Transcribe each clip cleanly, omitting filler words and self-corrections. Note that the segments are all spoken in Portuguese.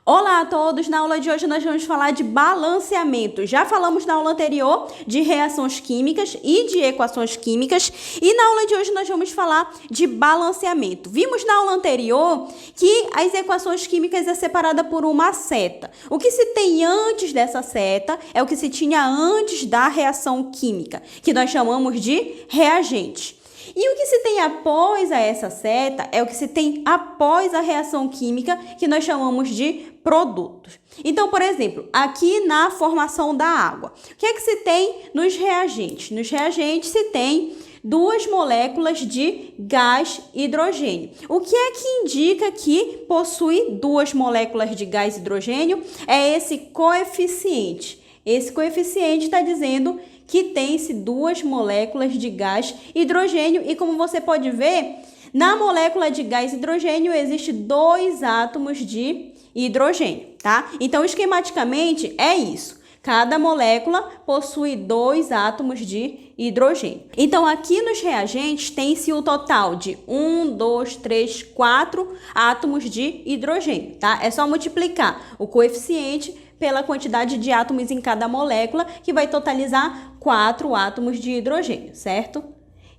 Olá a todos! Na aula de hoje nós vamos falar de balanceamento. Já falamos na aula anterior de reações químicas e de equações químicas e na aula de hoje nós vamos falar de balanceamento. Vimos na aula anterior que as equações químicas é separada por uma seta. O que se tem antes dessa seta é o que se tinha antes da reação química, que nós chamamos de reagente. E o que se tem após essa seta é o que se tem após a reação química, que nós chamamos de produtos. Então, por exemplo, aqui na formação da água, o que é que se tem nos reagentes? Nos reagentes se tem duas moléculas de gás hidrogênio. O que é que indica que possui duas moléculas de gás hidrogênio? É esse coeficiente. Esse coeficiente está dizendo que tem-se duas moléculas de gás hidrogênio e como você pode ver, na molécula de gás hidrogênio existe dois átomos de hidrogênio, tá? Então, esquematicamente é isso. Cada molécula possui dois átomos de hidrogênio. Então, aqui nos reagentes tem-se o total de 1, 2, 3, 4 átomos de hidrogênio, tá? É só multiplicar o coeficiente pela quantidade de átomos em cada molécula, que vai totalizar 4 átomos de hidrogênio, certo?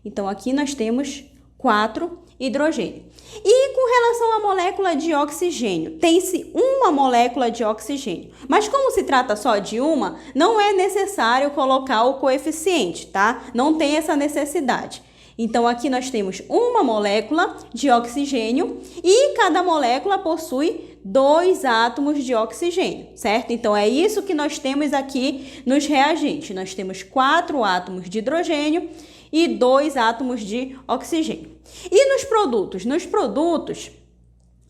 Então, aqui nós temos 4 hidrogênio. E com relação à molécula de oxigênio, tem-se uma molécula de oxigênio. Mas como se trata só de uma, não é necessário colocar o coeficiente, tá? Não tem essa necessidade. Então, aqui nós temos uma molécula de oxigênio e cada molécula possui dois átomos de oxigênio, certo? Então, é isso que nós temos aqui nos reagentes. Nós temos 4 átomos de hidrogênio e 2 átomos de oxigênio. E nos produtos? Nos produtos,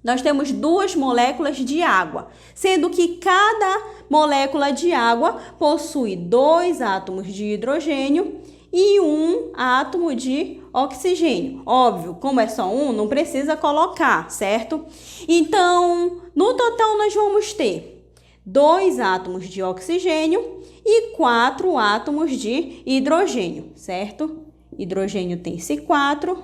nós temos duas moléculas de água, sendo que cada molécula de água possui 2 átomos de hidrogênio e 1 átomo de oxigênio. Óbvio, como é só um, não precisa colocar, certo? Então, no total nós vamos ter 2 átomos de oxigênio e 4 átomos de hidrogênio, certo? Hidrogênio tem-se 4,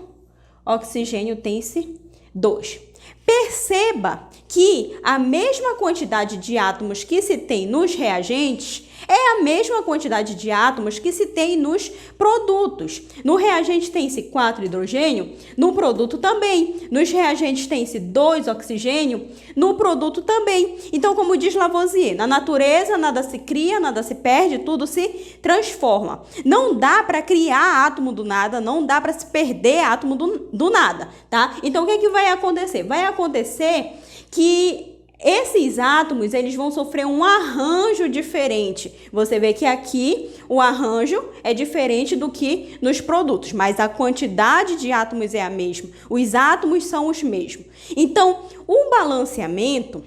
oxigênio tem-se 2. Perceba que a mesma quantidade de átomos que se tem nos reagentes é a mesma quantidade de átomos que se tem nos produtos. No reagente tem-se 4 hidrogênio, no produto também. Nos reagentes tem-se 2 oxigênio, no produto também. Então, como diz Lavoisier, na natureza nada se cria, nada se perde, tudo se transforma. Não dá para criar átomo do nada, não dá para se perder átomo do nada, tá? Então, o que é que vai acontecer? Vai acontecer que esses átomos, eles vão sofrer um arranjo diferente. Você vê que aqui o arranjo é diferente do que nos produtos, mas a quantidade de átomos é a mesma. Os átomos são os mesmos. Então, o balanceamento,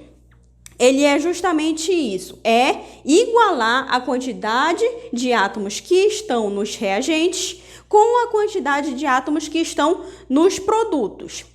ele é justamente isso, é igualar a quantidade de átomos que estão nos reagentes com a quantidade de átomos que estão nos produtos.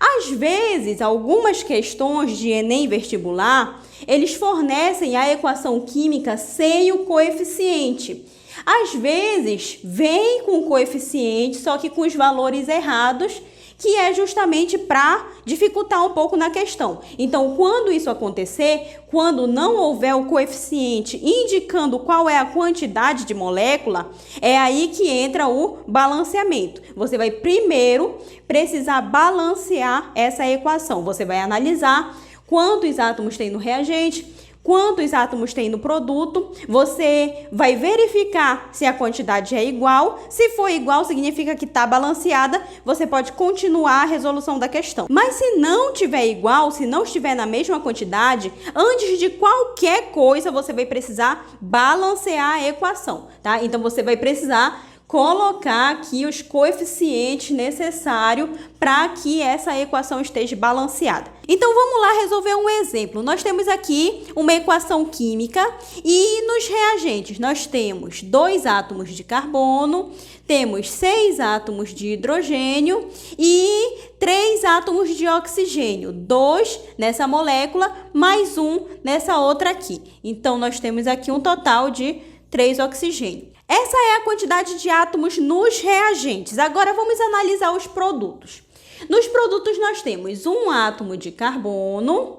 Às vezes, algumas questões de Enem vestibular, eles fornecem a equação química sem o coeficiente. Às vezes, vem com o coeficiente, só que com os valores errados, que é justamente para dificultar um pouco na questão. Então, quando isso acontecer, quando não houver o coeficiente indicando qual é a quantidade de molécula, é aí que entra o balanceamento. Você vai primeiro precisar balancear essa equação. Você vai analisar quantos átomos tem no reagente, quantos átomos tem no produto, você vai verificar se a quantidade é igual. Se for igual, significa que está balanceada, você pode continuar a resolução da questão. Mas se não tiver igual, se não estiver na mesma quantidade, antes de qualquer coisa, você vai precisar balancear a equação, tá? Então, você vai precisar colocar aqui os coeficientes necessários para que essa equação esteja balanceada. Então, vamos lá resolver um exemplo. Nós temos aqui uma equação química e nos reagentes nós temos 2 átomos de carbono, temos 6 átomos de hidrogênio e 3 átomos de oxigênio, 2 nessa molécula mais 1 nessa outra aqui. Então, nós temos aqui um total de 3 oxigênio. Essa é a quantidade de átomos nos reagentes. Agora vamos analisar os produtos. Nos produtos nós temos um átomo de carbono,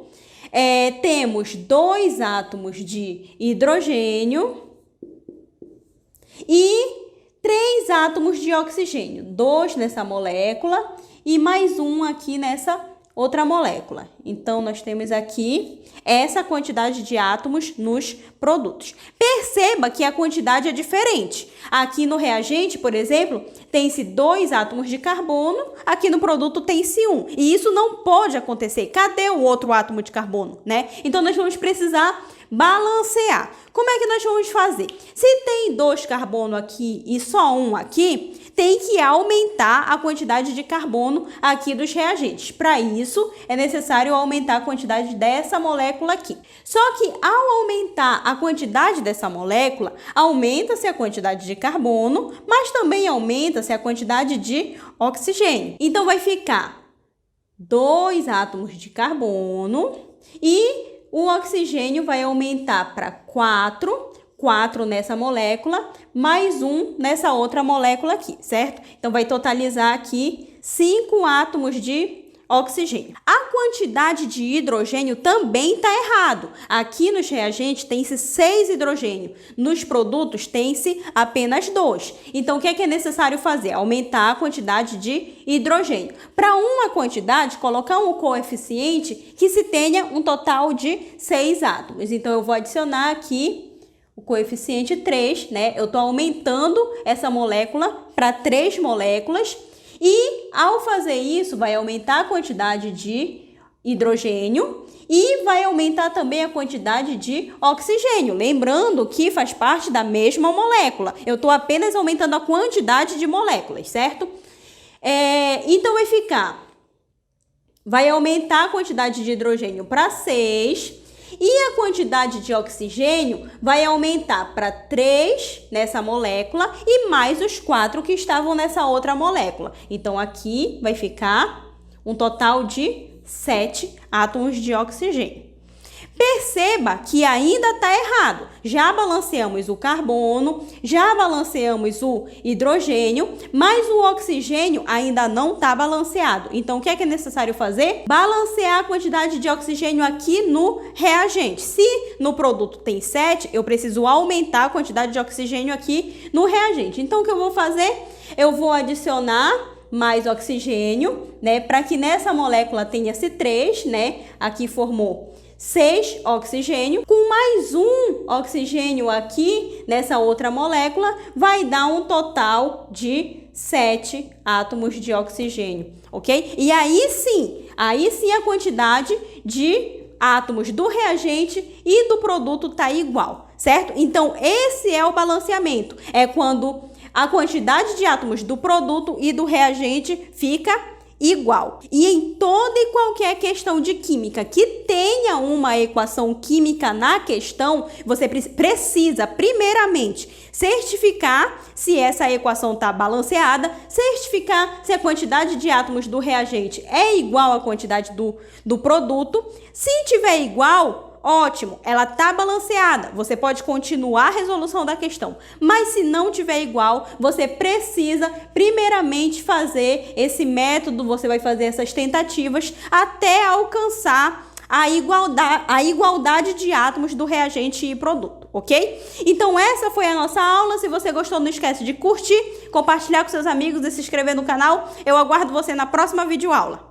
temos 2 átomos de hidrogênio e 3 átomos de oxigênio. 2 nessa molécula e mais um aqui nessa outra molécula. Então, nós temos aqui essa quantidade de átomos nos produtos. Perceba que a quantidade é diferente. Aqui no reagente, por exemplo, tem-se 2 átomos de carbono, aqui no produto tem-se 1. E isso não pode acontecer. Cadê o outro átomo de carbono, né? Então, nós vamos precisar balancear. Como é que nós vamos fazer? Se tem 2 carbono aqui e só 1 aqui, tem que aumentar a quantidade de carbono aqui dos reagentes. Para isso, é necessário aumentar a quantidade dessa molécula aqui. Só que ao aumentar a quantidade dessa molécula, aumenta-se a quantidade de carbono, mas também aumenta-se a quantidade de oxigênio. Então, vai ficar 2 átomos de carbono e o oxigênio vai aumentar para 4 nessa molécula, mais 1 nessa outra molécula aqui, certo? Então, vai totalizar aqui 5 átomos de oxigênio. A quantidade de hidrogênio também está errado. Aqui nos reagentes tem-se 6 hidrogênio, nos produtos tem-se apenas 2. Então, o que é necessário fazer? Aumentar a quantidade de hidrogênio. Para uma quantidade, colocar um coeficiente que se tenha um total de 6 átomos. Então, eu vou adicionar aqui o coeficiente 3, né? Eu estou aumentando essa molécula para 3 moléculas. E, ao fazer isso, vai aumentar a quantidade de hidrogênio e vai aumentar também a quantidade de oxigênio. Lembrando que faz parte da mesma molécula. Eu estou apenas aumentando a quantidade de moléculas, certo? Então, vai aumentar a quantidade de hidrogênio para 6 e a quantidade de oxigênio vai aumentar para 3 nessa molécula e mais os 4 que estavam nessa outra molécula. Então, aqui vai ficar um total de 7 átomos de oxigênio. Perceba que ainda está errado. Já balanceamos o carbono, já balanceamos o hidrogênio, mas o oxigênio ainda não está balanceado. Então, o que é necessário fazer? Balancear a quantidade de oxigênio aqui no reagente. Se no produto tem 7, eu preciso aumentar a quantidade de oxigênio aqui no reagente. Então, o que eu vou fazer? Eu vou adicionar mais oxigênio, né? Para que nessa molécula tenha-se 3, né? Aqui formou 6 oxigênio, com mais um oxigênio aqui nessa outra molécula, vai dar um total de 7 átomos de oxigênio, ok? E aí sim a quantidade de átomos do reagente e do produto tá igual, certo? Então, esse é o balanceamento, é quando a quantidade de átomos do produto e do reagente fica igual. E em toda e qualquer questão de química que tenha uma equação química na questão, você precisa, primeiramente, certificar se essa equação está balanceada, certificar se a quantidade de átomos do reagente é igual à quantidade do produto. Se tiver igual, ótimo, ela está balanceada, você pode continuar a resolução da questão, mas se não tiver igual, você precisa primeiramente fazer esse método, você vai fazer essas tentativas até alcançar a igualdade de átomos do reagente e produto, ok? Então essa foi a nossa aula. Se você gostou, não esquece de curtir, compartilhar com seus amigos e se inscrever no canal. Eu aguardo você na próxima videoaula.